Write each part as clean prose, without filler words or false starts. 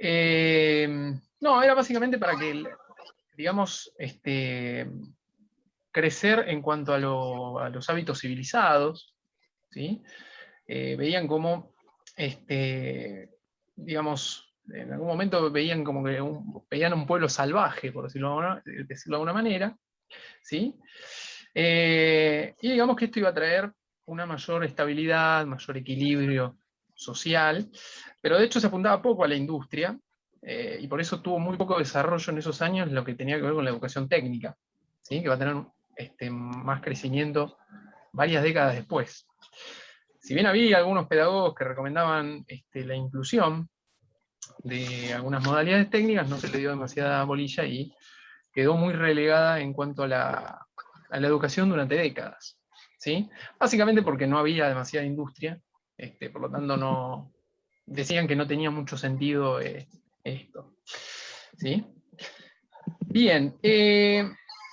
No, era básicamente para que, digamos, crecer en cuanto a los hábitos civilizados, ¿sí? Veían como, digamos, en algún momento veían como que veían un pueblo salvaje, por decirlo de alguna manera, ¿sí? Y digamos que esto iba a traer una mayor estabilidad, mayor equilibrio social, pero de hecho se apuntaba poco a la industria, y por eso tuvo muy poco desarrollo en esos años lo que tenía que ver con la educación técnica, ¿sí? Que va a tener más crecimiento varias décadas después. Si bien había algunos pedagogos que recomendaban la inclusión de algunas modalidades técnicas, no se le dio demasiada bolilla y quedó muy relegada en cuanto a la educación durante décadas, ¿sí? Básicamente porque no había demasiada industria, por lo tanto no, decían que no tenía mucho sentido esto, ¿sí? Bien,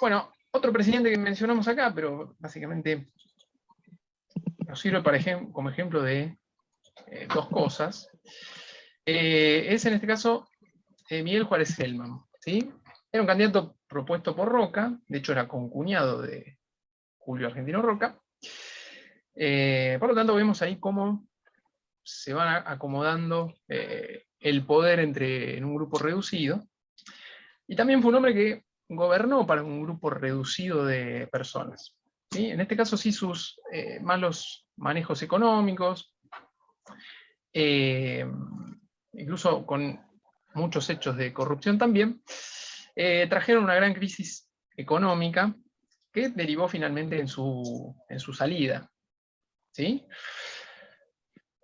bueno, otro presidente que mencionamos acá, pero básicamente nos sirve como ejemplo de dos cosas, es en este caso Miguel Juárez Celman, ¿sí? Era un candidato propuesto por Roca, de hecho era concuñado de Julio Argentino Roca. Por lo tanto, vemos ahí cómo se van acomodando el poder en un grupo reducido. Y también fue un hombre que gobernó para un grupo reducido de personas, ¿sí? En este caso sí sus malos manejos económicos, incluso con muchos hechos de corrupción también, trajeron una gran crisis económica que derivó finalmente en su salida, ¿sí?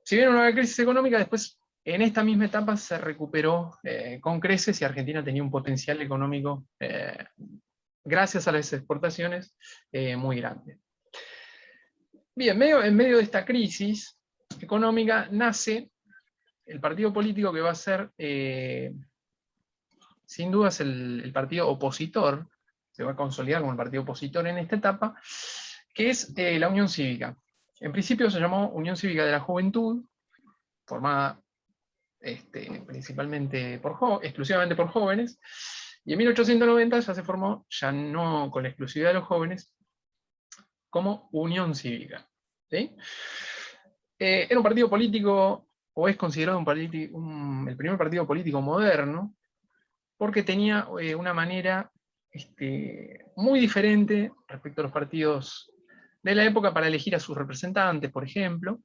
Si bien una crisis económica, después en esta misma etapa se recuperó con creces y Argentina tenía un potencial económico, gracias a las exportaciones, muy grande. Bien, en medio de esta crisis económica nace el partido político que va a ser, sin dudas, el partido opositor, se va a consolidar como el partido opositor en esta etapa, que es la Unión Cívica. En principio se llamó Unión Cívica de la Juventud, formada principalmente exclusivamente por jóvenes, y en 1890 ya se formó, ya no con la exclusividad de los jóvenes, como Unión Cívica, ¿sí? Era un partido político, o es considerado el primer partido político moderno, porque tenía una manera muy diferente respecto a los partidos de la época para elegir a sus representantes, por ejemplo,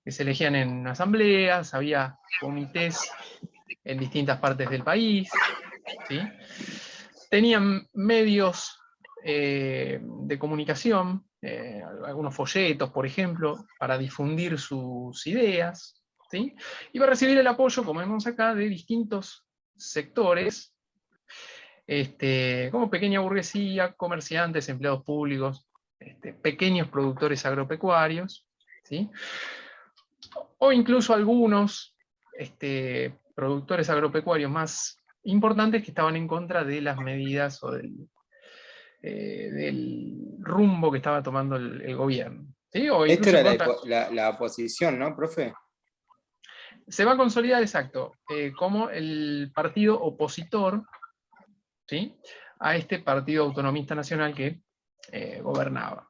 que se elegían en asambleas, había comités en distintas partes del país, ¿sí? Tenían medios de comunicación, algunos folletos, por ejemplo, para difundir sus ideas, ¿sí? Y va a recibir el apoyo, como vemos acá, de distintos sectores, como pequeña burguesía, comerciantes, empleados públicos, pequeños productores agropecuarios, ¿sí? O incluso algunos productores agropecuarios más importantes que estaban en contra de las medidas o del rumbo que estaba tomando el gobierno, ¿sí? O Esto incluso era en contra. la oposición, ¿no, profe? Se va a consolidar, exacto, como el partido opositor, ¿sí?, a este partido autonomista nacional que gobernaba.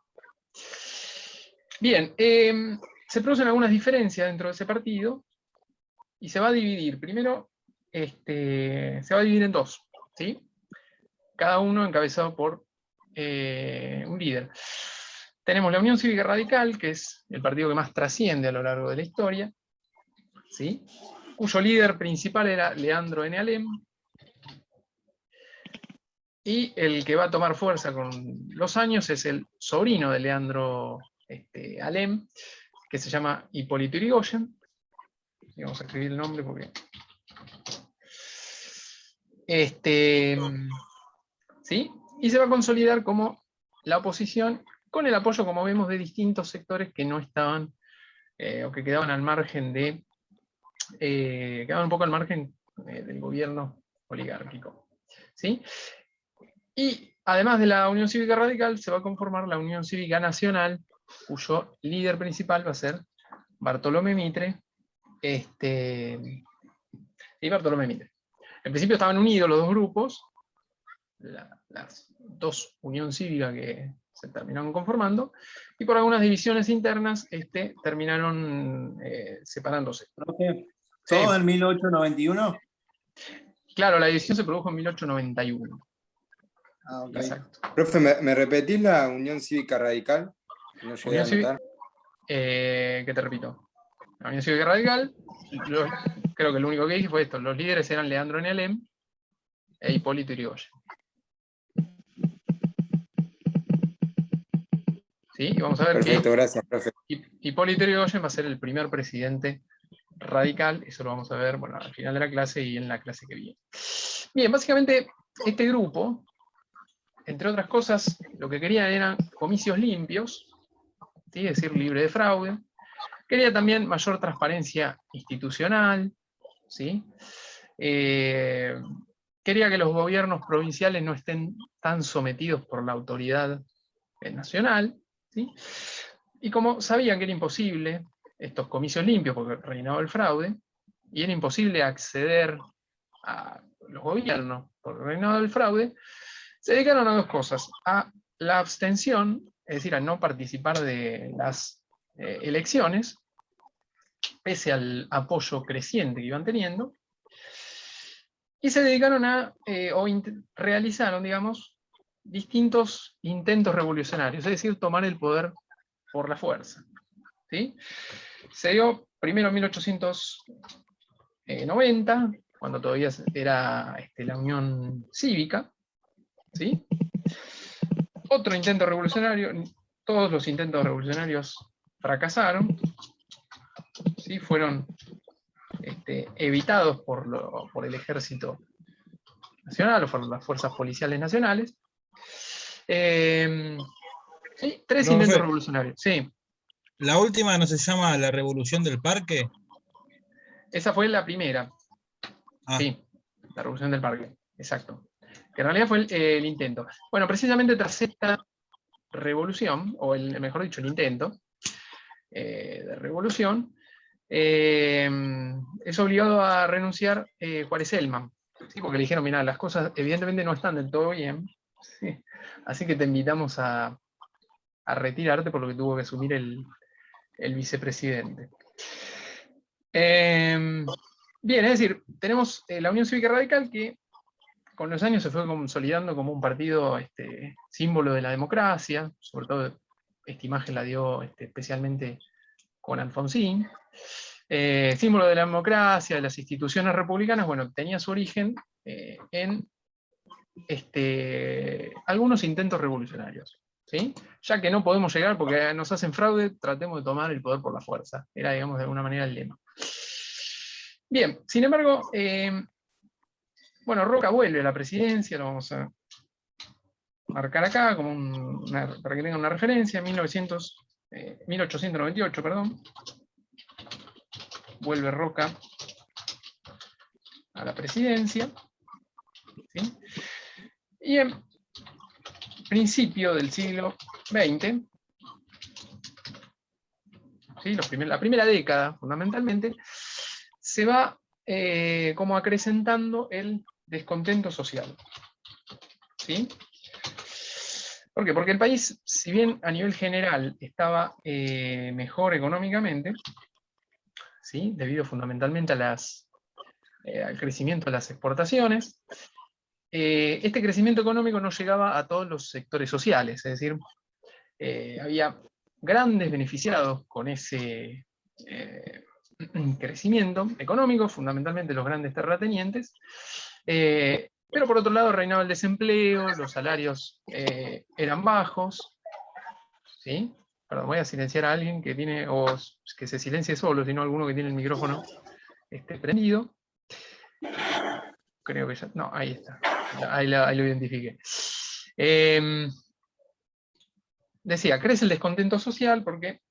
Bien, se producen algunas diferencias dentro de ese partido y se va a dividir. Primero, se va a dividir en dos, ¿sí? Cada uno encabezado por un líder. Tenemos la Unión Cívica Radical, que es el partido que más trasciende a lo largo de la historia, ¿sí?, cuyo líder principal era Leandro N. Alem, y el que va a tomar fuerza con los años es el sobrino de Leandro Alem, que se llama Hipólito Yrigoyen. Y vamos a escribir el nombre porque... ¿sí? Y se va a consolidar como la oposición, con el apoyo, como vemos, de distintos sectores que no estaban, o que quedaban al margen quedaban un poco al margen del gobierno oligárquico, ¿sí? Y además de la Unión Cívica Radical, se va a conformar la Unión Cívica Nacional, cuyo líder principal va a ser Bartolomé Mitre, y Bartolomé Mitre. En principio estaban unidos los dos grupos, las dos Unión Cívica que se terminaron conformando, y por algunas divisiones internas terminaron separándose. Profe, Sí. ¿todo en 1891? Claro, la división se produjo en 1891. Ah, ok. Exacto. Profe, ¿me repetís la Unión Cívica Radical? No llegué a Unión Cívica, anotar. ¿qué te repito? La Unión Cívica Radical, creo que lo único que dije fue esto: los líderes eran Leandro N. e Hipólito Yrigoyen. ¿Sí? Y vamos a ver Perfecto, que gracias, profe. Hipólito Yrigoyen va a ser el primer presidente radical. Eso lo vamos a ver, bueno, al final de la clase y en la clase que viene. Bien, básicamente este grupo, entre otras cosas, lo que querían eran comicios limpios, ¿sí? Es decir, libre de fraude. Quería también mayor transparencia institucional, ¿sí? Quería que los gobiernos provinciales no estén tan sometidos por la autoridad nacional, ¿sí? Y como sabían que era imposible estos comicios limpios porque reinaba el fraude, y era imposible acceder a los gobiernos por el reinado del fraude, se dedicaron a dos cosas: a la abstención, es decir, a no participar de las elecciones, pese al apoyo creciente que iban teniendo, y se dedicaron a, realizaron, digamos, distintos intentos revolucionarios, es decir, tomar el poder por la fuerza. ¿Sí? Se dio primero en 1890, cuando todavía era la Unión Cívica, ¿sí? Otro intento revolucionario, todos los intentos revolucionarios fracasaron, ¿sí? Fueron evitados por el ejército nacional o por las fuerzas policiales nacionales. ¿Sí? Tres intentos Profe, revolucionarios, sí. la última no se llama la Revolución del Parque. Esa fue la primera. Ah, Sí, la Revolución del Parque, exacto. Que en realidad fue el intento. Bueno, precisamente tras esta revolución, o mejor dicho, el intento de revolución, es obligado a renunciar Juárez Celman, ¿sí? Porque le dijeron: mira, las cosas evidentemente no están del todo bien, ¿sí? Así que te invitamos a retirarte, por lo que tuvo que asumir el vicepresidente. Bien, es decir, tenemos la Unión Cívica Radical, que con los años se fue consolidando como un partido símbolo de la democracia. Sobre todo esta imagen la dio especialmente con Alfonsín. Símbolo de la democracia, de las instituciones republicanas. Bueno, tenía su origen en algunos intentos revolucionarios, ¿sí? Ya que no podemos llegar porque nos hacen fraude, tratemos de tomar el poder por la fuerza. Era, digamos, de alguna manera el lema. Bien, sin embargo, bueno, Roca vuelve a la presidencia, lo vamos a marcar acá como para que tengan una referencia: 1898, perdón. Vuelve Roca a la presidencia, ¿sí? Y en principio del siglo XX, ¿sí? La primera década, fundamentalmente, se va como acrecentando el descontento social, ¿sí? ¿Por qué? Porque el país, si bien a nivel general estaba mejor económicamente, ¿sí? Debido fundamentalmente al crecimiento de las exportaciones, este crecimiento económico no llegaba a todos los sectores sociales, es decir, había grandes beneficiados con ese crecimiento económico, fundamentalmente los grandes terratenientes, pero por otro lado reinaba el desempleo, los salarios eran bajos, ¿sí? Perdón, voy a silenciar a alguien que tiene, o que se silencie solo, sino alguno que tiene el micrófono prendido. Creo que ya, no, ahí está, ahí lo identifiqué. Decía, crece el descontento social porque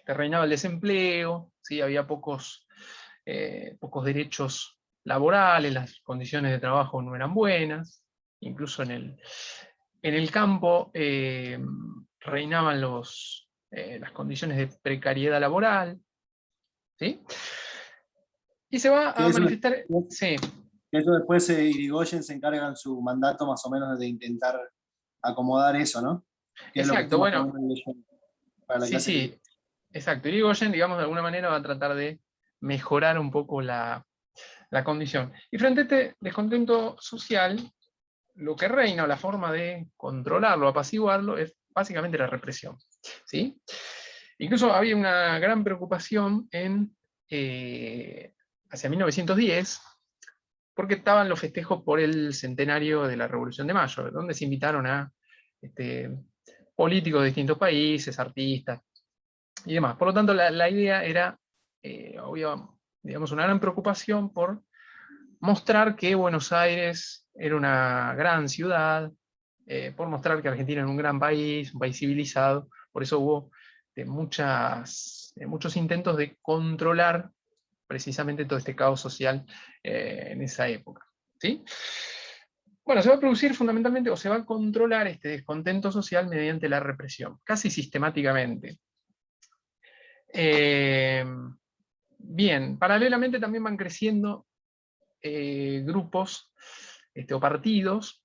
reinaba el desempleo, ¿sí? Había pocos derechos laborales, las condiciones de trabajo no eran buenas, incluso en el campo reinaban las condiciones de precariedad laboral, ¿sí? Y se va Sí, a eso- manifestar, sí, Eso después Irigoyen se encarga en su mandato más o menos de intentar acomodar eso, ¿no? Que es lo que exacto, estoy más o bueno, menos leyendo para la sí, clase que... sí, exacto. Irigoyen, digamos, de alguna manera va a tratar de mejorar un poco la condición. Y frente a este descontento social, lo que reina, o la forma de controlarlo, apaciguarlo, es básicamente la represión, ¿sí? Incluso había una gran preocupación hacia 1910, porque estaban los festejos por el centenario de la Revolución de Mayo, donde se invitaron a este, políticos de distintos países, artistas y demás. Por lo tanto, la idea era, había, digamos, una gran preocupación por mostrar que Buenos Aires era una gran ciudad, por mostrar que Argentina era un gran país, un país civilizado. Por eso hubo muchos intentos de controlar precisamente todo este caos social en esa época, ¿sí? Bueno, se va a producir fundamentalmente, o se va a controlar este descontento social mediante la represión, casi sistemáticamente. Bien, paralelamente también van creciendo grupos o partidos.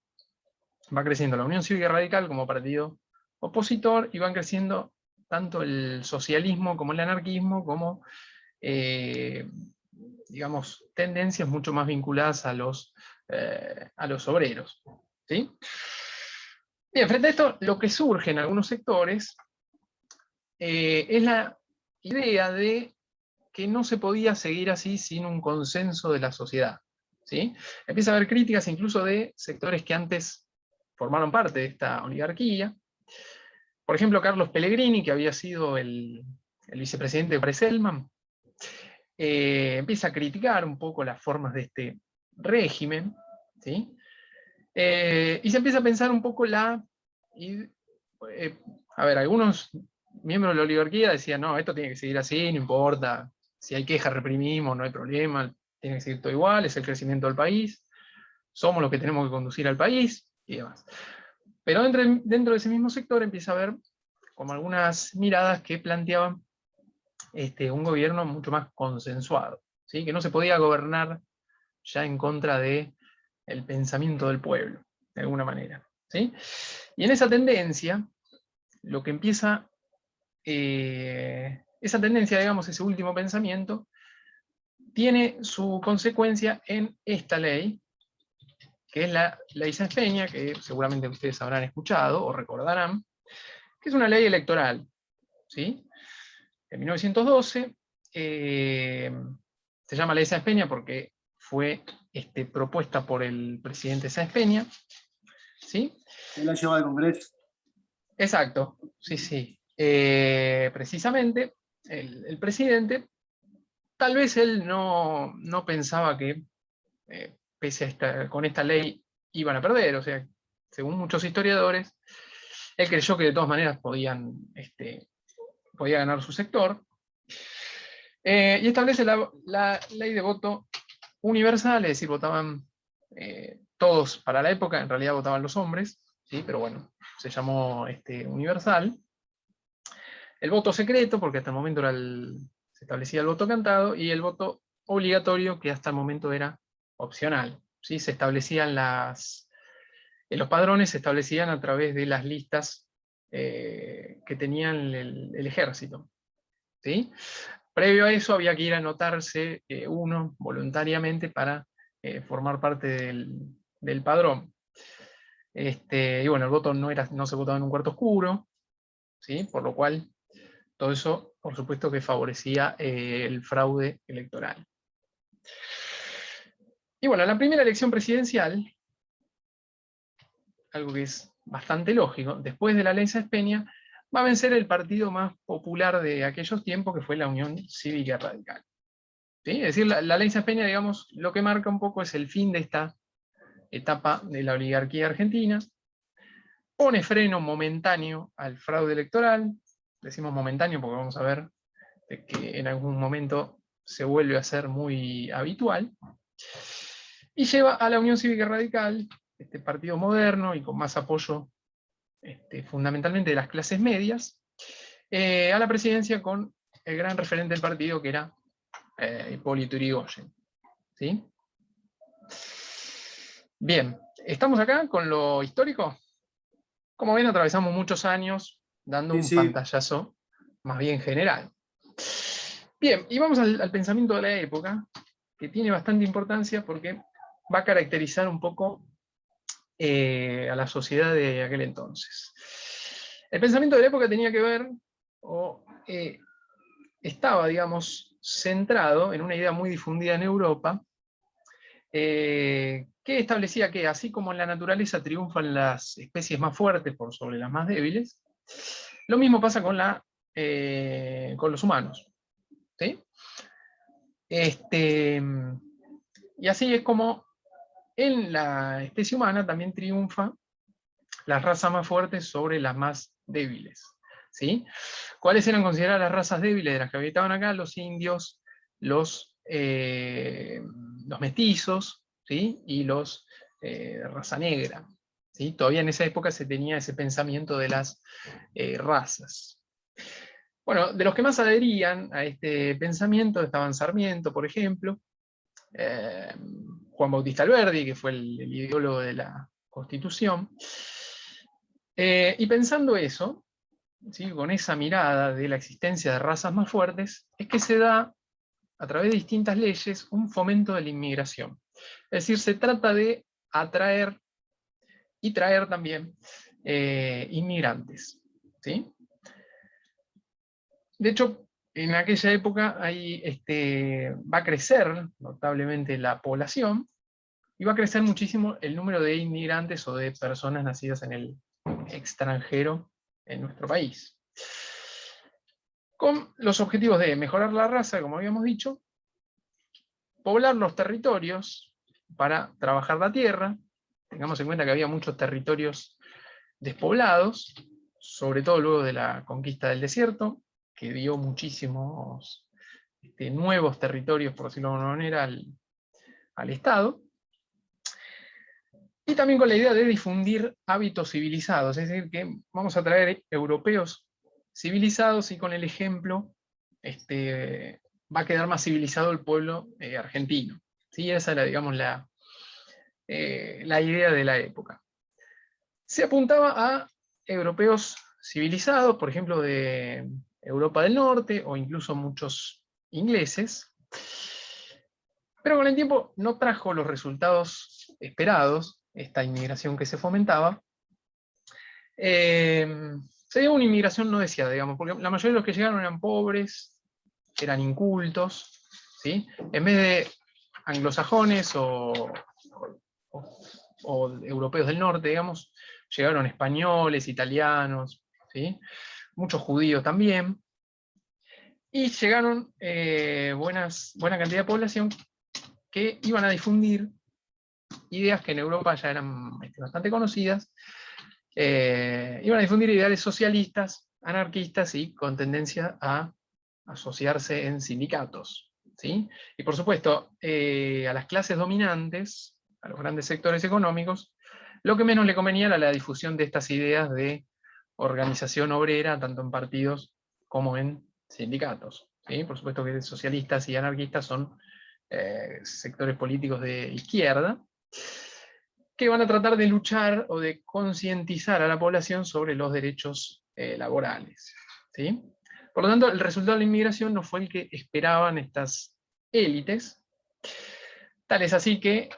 Va creciendo la Unión Cívica Radical como partido opositor, y van creciendo tanto el socialismo como el anarquismo, como digamos, tendencias mucho más vinculadas a los obreros, ¿sí? Bien, frente a esto, lo que surge en algunos sectores es la idea de que no se podía seguir así sin un consenso de la sociedad, ¿sí? Empieza a haber críticas incluso de sectores que antes formaron parte de esta oligarquía. Por ejemplo, Carlos Pellegrini, que había sido el vicepresidente de Breselman, empieza a criticar un poco las formas de este régimen, ¿sí? Y se empieza a pensar un poco a ver, algunos miembros de la oligarquía decían, no, esto tiene que seguir así, no importa, si hay quejas reprimimos, no hay problema, tiene que seguir todo igual, es el crecimiento del país, somos los que tenemos que conducir al país, y demás. Pero dentro de ese mismo sector empieza a haber como algunas miradas que planteaban un gobierno mucho más consensuado, ¿sí? Que no se podía gobernar ya en contra del pensamiento del pueblo, de alguna manera, ¿sí? Y en esa tendencia, lo que empieza, esa tendencia, digamos, ese último pensamiento, tiene su consecuencia en esta ley, que es la ley Sáenz Peña, que seguramente ustedes habrán escuchado o recordarán, que es una ley electoral, ¿sí? En 1912, se llama ley Sáenz Peña porque fue propuesta por el presidente Sáenz Peña, ¿sí? Él la lleva al Congreso. Exacto, sí, sí. Precisamente, el presidente, tal vez él no pensaba que, con esta ley iban a perder, o sea, según muchos historiadores, él creyó que de todas maneras podía ganar su sector, y establece la ley de voto universal, es decir, votaban todos para la época, en realidad votaban los hombres, ¿sí? Pero bueno, se llamó universal. El voto secreto, porque hasta el momento se establecía el voto cantado, y el voto obligatorio, que hasta el momento era opcional, ¿sí? Se establecían los padrones se establecían a través de las listas que tenían el ejército, ¿sí? Previo a eso había que ir a anotarse uno voluntariamente para formar parte del padrón. Y bueno, el voto no se votaba en un cuarto oscuro, ¿sí? Por lo cual todo eso, por supuesto, que favorecía el fraude electoral. Y bueno, la primera elección presidencial, algo que es bastante lógico, después de la ley Sáenz Peña, va a vencer el partido más popular de aquellos tiempos, que fue la Unión Cívica Radical, ¿sí? Es decir, la ley Sáenz Peña, digamos, lo que marca un poco es el fin de esta etapa de la oligarquía argentina, pone freno momentáneo al fraude electoral, decimos momentáneo porque vamos a ver que en algún momento se vuelve a ser muy habitual, y lleva a la Unión Cívica Radical, este partido moderno y con más apoyo fundamentalmente de las clases medias, a la presidencia con el gran referente del partido, que era Hipólito Yrigoyen, ¿sí? Bien, ¿estamos acá con lo histórico? Como ven, atravesamos muchos años dando Sí, un sí. pantallazo más bien general. Bien, y vamos al pensamiento de la época, que tiene bastante importancia porque va a caracterizar un poco a la sociedad de aquel entonces. El pensamiento de la época tenía que ver, o estaba, digamos, centrado en una idea muy difundida en Europa, que establecía que así como en la naturaleza triunfan las especies más fuertes por sobre las más débiles, lo mismo pasa con los humanos. ¿Sí? Y así es como en la especie humana también triunfa las razas más fuertes sobre las más débiles. ¿Sí? ¿Cuáles eran consideradas las razas débiles de las que habitaban acá? Los indios, los mestizos, ¿sí? Y los de raza negra. ¿Sí? Todavía en esa época se tenía ese pensamiento de las razas. Bueno, de los que más adherían a este pensamiento estaban Sarmiento, por ejemplo, Juan Bautista Alberdi, que fue el ideólogo de la Constitución. Y pensando eso, ¿sí? Con esa mirada de la existencia de razas más fuertes, es que se da, a través de distintas leyes, un fomento de la inmigración. Es decir, se trata de atraer y traer también inmigrantes. ¿Sí? De hecho, en aquella época va a crecer notablemente la población y va a crecer muchísimo el número de inmigrantes o de personas nacidas en el extranjero en nuestro país. Con los objetivos de mejorar la raza, como habíamos dicho, poblar los territorios para trabajar la tierra. Tengamos en cuenta que había muchos territorios despoblados, sobre todo luego de la conquista del desierto, que dio muchísimos nuevos territorios, por decirlo de alguna manera, al Estado. Y también con la idea de difundir hábitos civilizados, es decir, que vamos a traer europeos civilizados y con el ejemplo va a quedar más civilizado el pueblo argentino. ¿Sí? Esa era, digamos, la idea de la época. Se apuntaba a europeos civilizados, por ejemplo, de Europa del Norte, o incluso muchos ingleses, pero con el tiempo no trajo los resultados esperados, esta inmigración que se fomentaba. Sería una inmigración no deseada, digamos, porque la mayoría de los que llegaron eran pobres, eran incultos, ¿sí? En vez de anglosajones o europeos del norte, digamos, llegaron españoles, italianos, ¿sí? Muchos judíos también, y llegaron buena cantidad de población que iban a difundir ideas que en Europa ya eran bastante conocidas, iban a difundir ideales socialistas, anarquistas y con tendencia a asociarse en sindicatos. ¿Sí? Y por supuesto, a las clases dominantes, a los grandes sectores económicos, lo que menos le convenía era la difusión de estas ideas de organización obrera, tanto en partidos como en sindicatos. ¿Sí? Por supuesto que socialistas y anarquistas son sectores políticos de izquierda, que van a tratar de luchar o de concientizar a la población sobre los derechos laborales. ¿Sí? Por lo tanto, el resultado de la inmigración no fue el que esperaban estas élites. Tal es así que,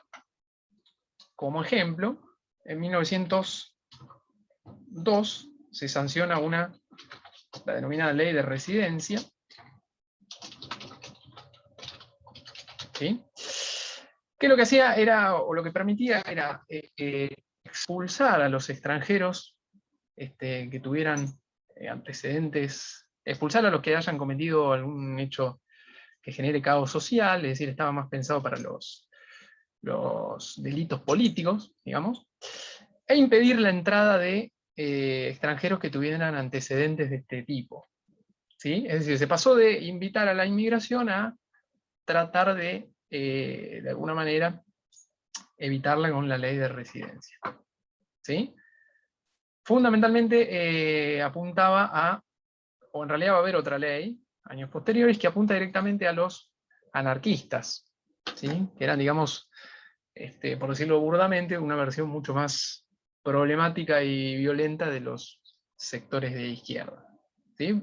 como ejemplo, en 1902 se sanciona la denominada ley de residencia. ¿Sí? Que lo que hacía era, o lo que permitía era expulsar a los extranjeros que tuvieran antecedentes, expulsar a los que hayan cometido algún hecho que genere caos social, es decir, estaba más pensado para los delitos políticos, digamos, e impedir la entrada de extranjeros que tuvieran antecedentes de este tipo. ¿Sí? Es decir, se pasó de invitar a la inmigración a tratar de alguna manera, evitarla con la ley de residencia. ¿Sí? Fundamentalmente apuntaba o en realidad va a haber otra ley, años posteriores, que apunta directamente a los anarquistas. ¿sí? Que eran, digamos, por decirlo burdamente, una versión mucho más problemática y violenta de los sectores de izquierda. ¿Sí?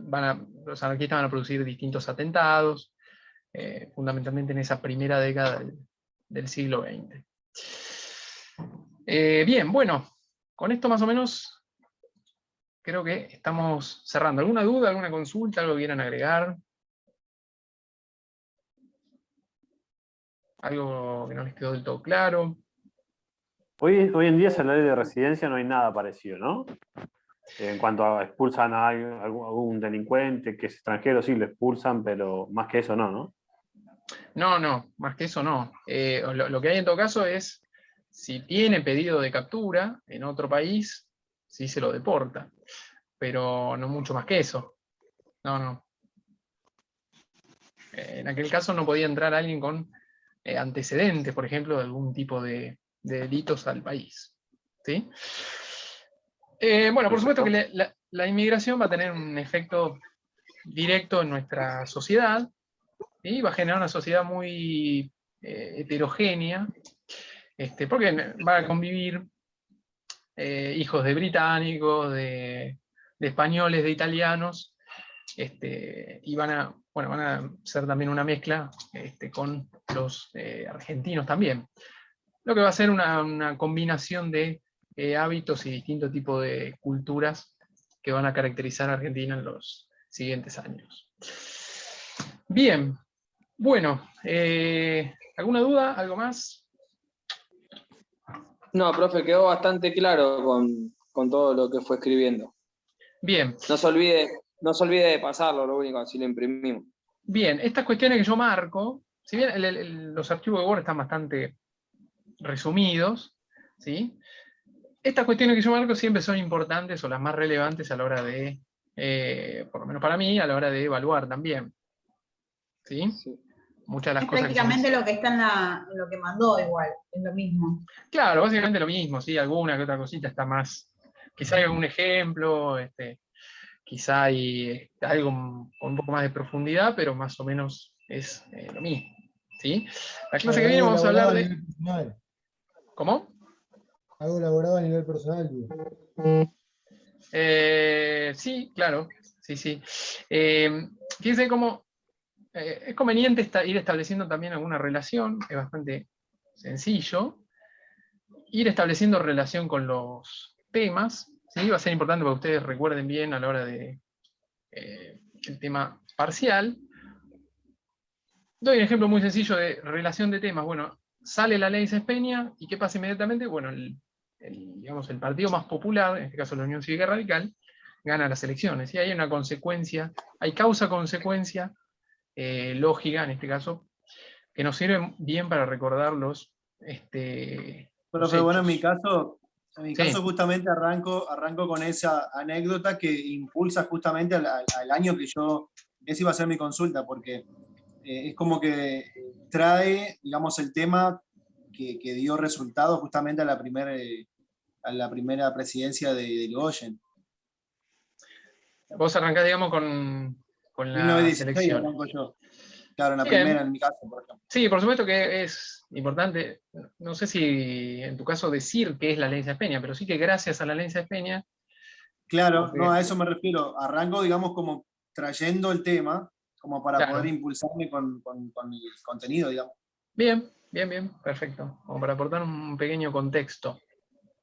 Los anarquistas van a producir distintos atentados, fundamentalmente en esa primera década del siglo XX. Bien, bueno, con esto más o menos creo que estamos cerrando. ¿Alguna duda, alguna consulta, algo que quieran agregar? ¿Algo que no les quedó del todo claro? Hoy en día, en la ley de residencia no hay nada parecido, ¿no? En cuanto a expulsan a algún delincuente que es extranjero, sí lo expulsan, pero más que eso no, ¿no? No, más que eso no. Lo que hay en todo caso es, si tiene pedido de captura en otro país, sí se lo deporta, pero no mucho más que eso. No. En aquel caso no podía entrar alguien con antecedentes, por ejemplo, de algún tipo de delitos al país. ¿Sí? Bueno, por supuesto que la inmigración va a tener un efecto directo en nuestra sociedad, ¿sí? Va a generar una sociedad muy heterogénea, porque va a convivir hijos de británicos, de españoles, de italianos, y van a ser también una mezcla con los argentinos también. Lo que va a ser una combinación de hábitos y distintos tipos de culturas que van a caracterizar a Argentina en los siguientes años. Bien, bueno, ¿alguna duda? ¿Algo más? No, profe, quedó bastante claro con todo lo que fue escribiendo. Bien. No se olvide de pasarlo, lo único, así lo imprimimos. Bien, estas cuestiones que yo marco, si bien los archivos de Word están bastante resumidos, ¿sí? Estas cuestiones que yo marco siempre son importantes o las más relevantes a la hora de, por lo menos para mí, a la hora de evaluar también. ¿Sí? Sí. Muchas de las Es cosas prácticamente lo que está en lo que mandó igual, es lo mismo. Claro, básicamente lo mismo, sí, alguna que otra cosita está más. Quizá hay algún ejemplo, quizá hay algo con un poco más de profundidad, pero más o menos es lo mismo. ¿Sí? La clase que viene vamos a hablar de. ¿Cómo? Algo elaborado a nivel personal, digo. Sí, claro. Sí. Fíjense cómo es conveniente ir estableciendo también alguna relación, es bastante sencillo. Ir estableciendo relación con los temas, ¿sí? Va a ser importante para que ustedes recuerden bien a la hora de el tema parcial. Doy un ejemplo muy sencillo de relación de temas. Bueno, sale la ley de Sespeña, ¿y qué pasa inmediatamente? Bueno, digamos, el partido más popular, en este caso la Unión Cívica Radical, gana las elecciones. Y hay una consecuencia, hay causa-consecuencia lógica, en este caso, que nos sirve bien para recordar los Profe, bueno, en mi hechos. caso justamente arranco con esa anécdota que impulsa justamente al año que esa iba a ser mi consulta, porque es como que trae, digamos, el tema que dio resultado justamente a la primera presidencia de Irigoyen. Vos arrancás, digamos, con las 1916 elecciones. arranco yo. Claro, en la Bien. primera, en mi caso, por ejemplo. Sí, por supuesto que es importante, no sé si en tu caso decir qué es la ley de Peña, pero sí que gracias a la ley de Peña. Claro, no, a eso me refiero. Arranco, digamos, como trayendo el tema, como para Claro. poder impulsarme con el contenido, digamos. Bien, perfecto. Como para aportar un pequeño contexto.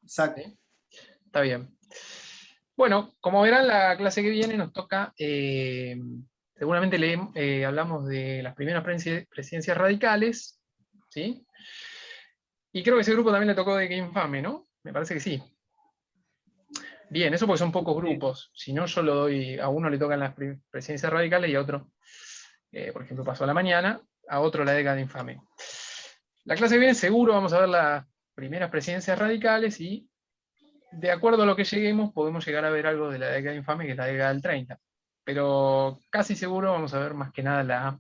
Exacto. ¿Sí? Está bien. Bueno, como verán, la clase que viene nos toca, seguramente hablamos de las primeras presidencias radicales, ¿sí? Y creo que ese grupo también le tocó de Qué Infame, ¿no? Me parece que sí. Bien, eso porque son pocos grupos. Si no, yo lo doy, a uno le tocan las presidencias radicales y a otro, por ejemplo, pasó a la mañana, a otro la década infame. La clase que viene seguro vamos a ver las primeras presidencias radicales y de acuerdo a lo que lleguemos podemos llegar a ver algo de la década infame, que es la década del 30. Pero casi seguro vamos a ver más que nada las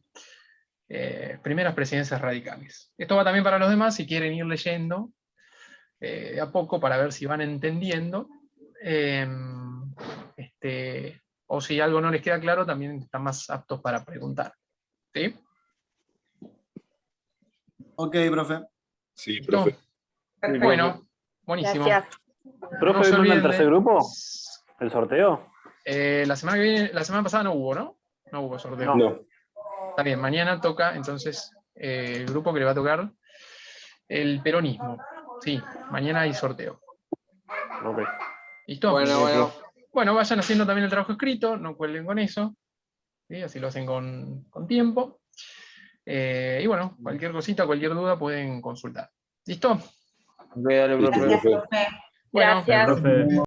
primeras presidencias radicales. Esto va también para los demás si quieren ir leyendo de a poco para ver si van entendiendo. O si algo no les queda claro, también están más aptos para preguntar. ¿Sí? Ok, profe. Sí, ¿Listo? profe. Perfecto. Bueno, buenísimo. Gracias. ¿Profe, No se ¿hoy manda olviden el tercer de- grupo? ¿El sorteo? La semana que viene, la semana pasada no hubo, ¿no? No hubo sorteo. No. No. Está bien, mañana toca entonces el grupo que le va a tocar el peronismo. Sí, mañana hay sorteo. Ok. ¿Listo? Bueno. Bueno, vayan haciendo también el trabajo escrito, no cuelguen con eso. ¿Sí? Así lo hacen con tiempo. Y bueno, cualquier cosita, cualquier duda pueden consultar. ¿Listo? Listo, Gracias, profe. profe. Bueno, Gracias. Profe.